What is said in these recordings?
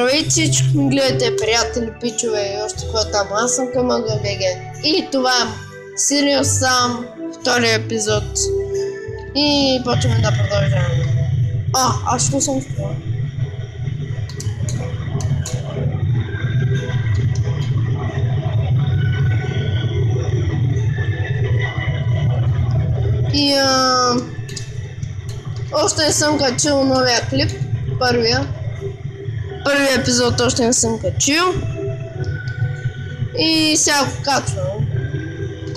Здравейте всички, ми гледате, приятели, пичове и още какво там. Аз съм Камъл ГГ. И това е Serious Sam, втория епизод. И почваме да продължаваме. Аз що съм в това? И още не съм качил новия клип, първия епизод още не съм качил. И сега го качвам.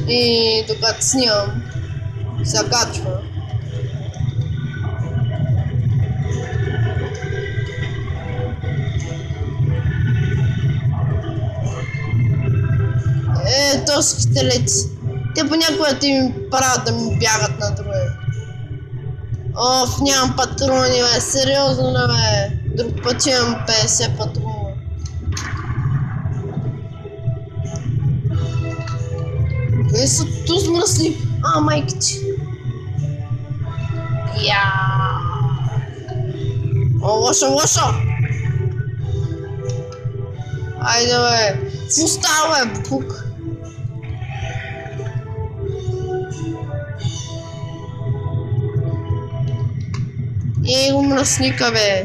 И докато снимам, се качва. Този хителец. Те понякога ти ми правят да ми бягат на друга. Нямам патрони, бе. Сериозно, бе. Друг път имам 50 патрона. Къде са туз мръсли? Майка ти. Лошо! Айде, бе. Фу става, бе, бук. Го мръсника, бе.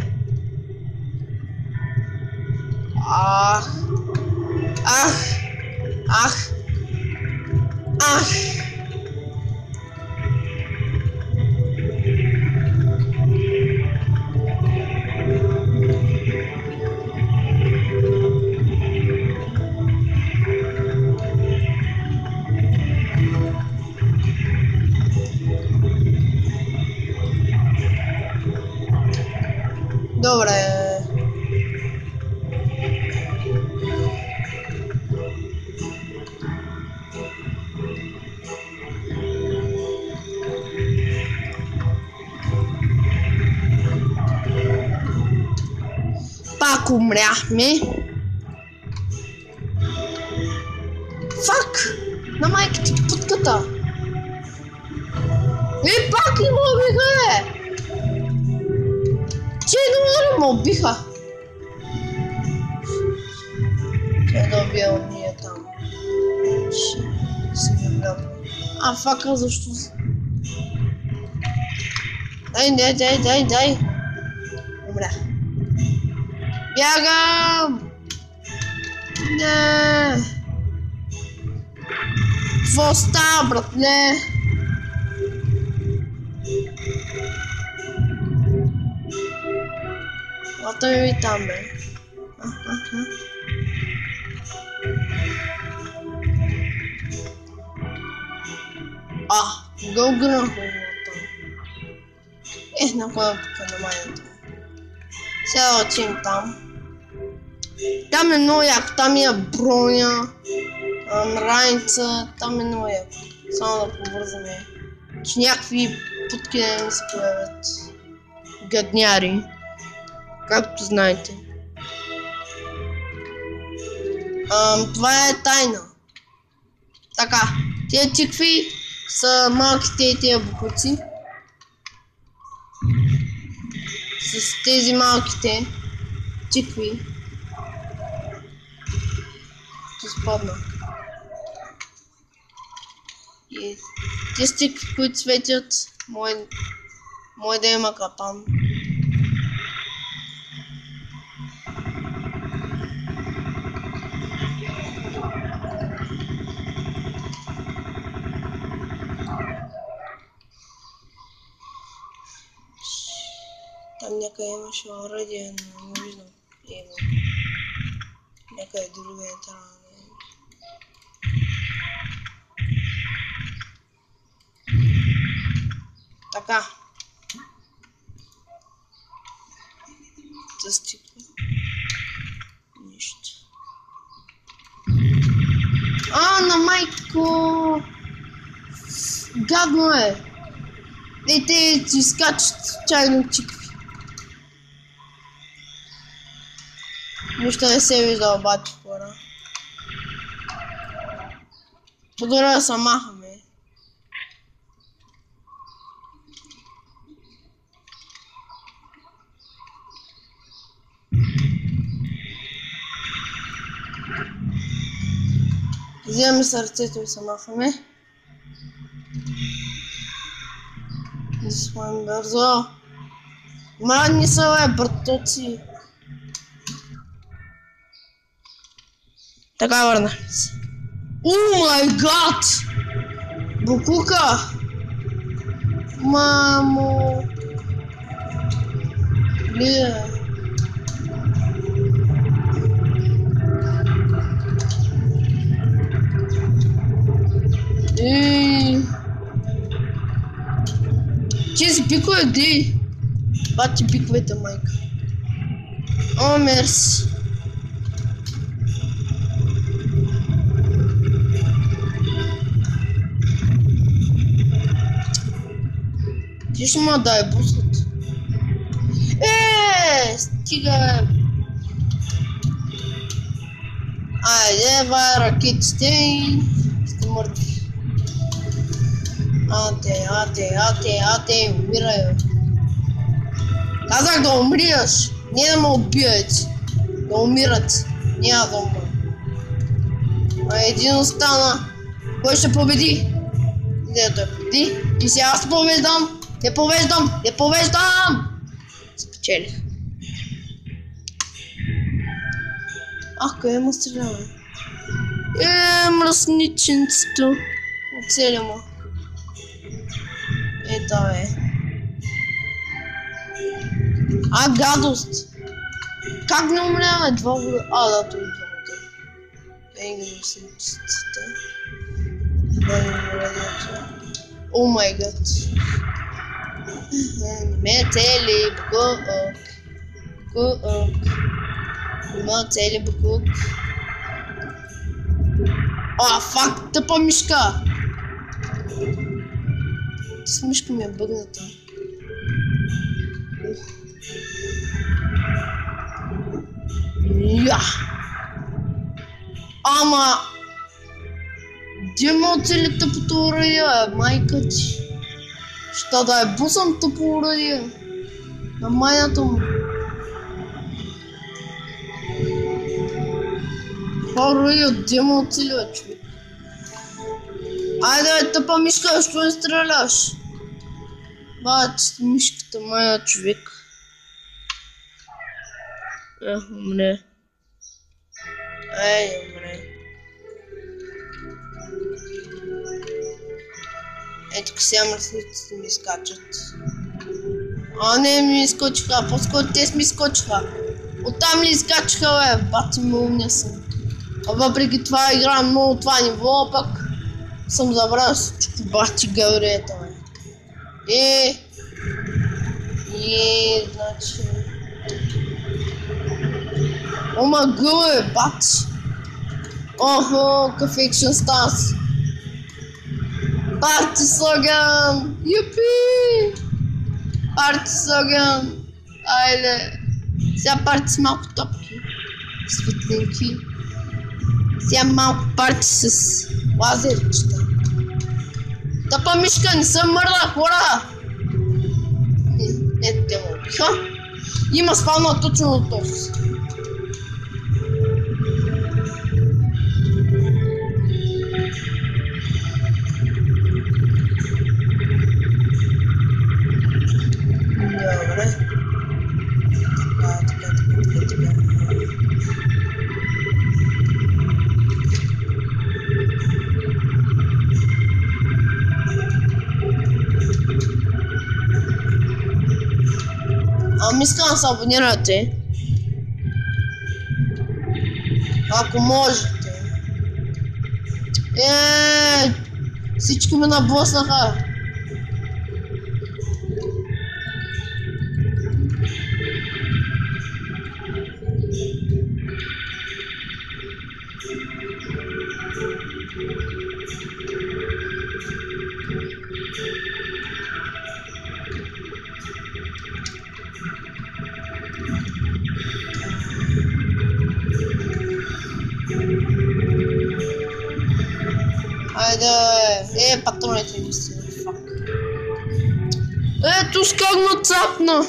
Добре. Пак умряхме. Фак! На майка ти путката. Пак ли ме убиха, бе? Че номера ме убиха. Трябва да убивам ние там. Ще се влям. Фака, защо? Дай. Умря. Бягам! Не! Какво става, братле? Той ви там, бе. Гългънах там. На коя пъка на майната. Сега отим там. Там е много яко, там е броня, раница, там е много яко. Само да побързаме. Че някакви путки да ми се появят. Гадняри. Както знаете. Това е тайна. Така, тия тикви са малките и тия букуци. С тези малките тикви. Ще спадна. И тези тикви, които светят, може да има капан. Там някъде имаше оръдие, но не виждам. Някъде друга е трябва да е. Така. Застиква. Нищо. На майко! Гадно е! Те си скачат чайно тикви. Нищо не се вижда обаче хора. По-добре да се махаме. Вземаме сърцето и се махаме. Да се слагаме бързо. Мадни са, бе, братоци. Така, върнахме се. О май гад! Букука! Мамо! Ле! Ей! Че си пикове, дей! Бати пиковете, майка. О, мерси! Ти ще ма дай бусът. Стига! Айде, вай ракетите и сте мъртви. Ате, умирай, бе. Казах да умрияш, не да ме убият. Да умират, няма да умра. Един остана. Кой ще победи? Идеята е победи. И сега аз побеждам. Не повеждам! Спечелих. Ах, къде му стреляме? Мръсниченцето. Оцеля му. Ето е. Гадост! Как не умряме? Два вода. Да, той идва. Мръсниченците. О май гад. Не цели букук. Има цели букук. Фак, тъпа мишка! С мишка ми е бъгната. Ама... Где ме оцели тъпото оръдие, майка ти? Ще да е бусам тъпо оръдие на майната му. Това оръдие где ме оцели, човек? Айде, бе, тъпа мишка, защо не стреляш? Бати мишката, майна човек. Умре. Умре. Ето сега мръсниците ми скачат. Не ми изкочиха, по-скоро те ми изкочиха. Оттам ли изкачиха, бе? Бати ме умня съм. Въпреки това играм много това ниво, пък съм забрал всичко, бати гаврията, бе. Значи... Ома гъл, бати. Охо, какъв екшен станс. Парти слоган! Юпи! Парти слоган! Айде! Сега парти с малко топки. Светлинки. Сега малко парти с лазерчета. Тъпа мишка, не съм мърда, хора! Ето те му убиха. Има спална точно от този. Искам да се абонирате, ако можете. Всички ме наблъснаха. Айде, патроните ми си, фак. Ето как ме цапна.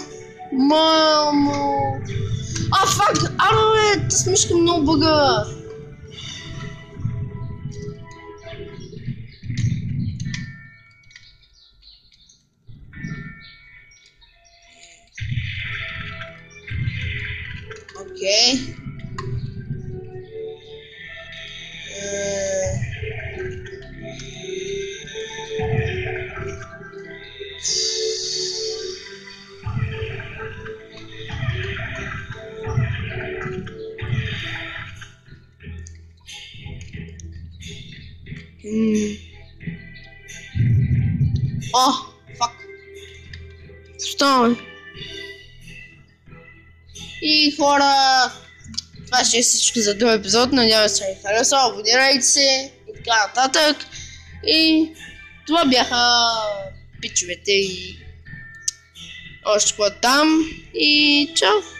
Мамо. Фак, тази мишка много бъга. Окей. О, фак. Оставаме. И хора, това ще е всичко за този епизод. Надявам се ви хареса. Абонирайте се и така нататък. И това бяха пичовете и още какво там. И чао!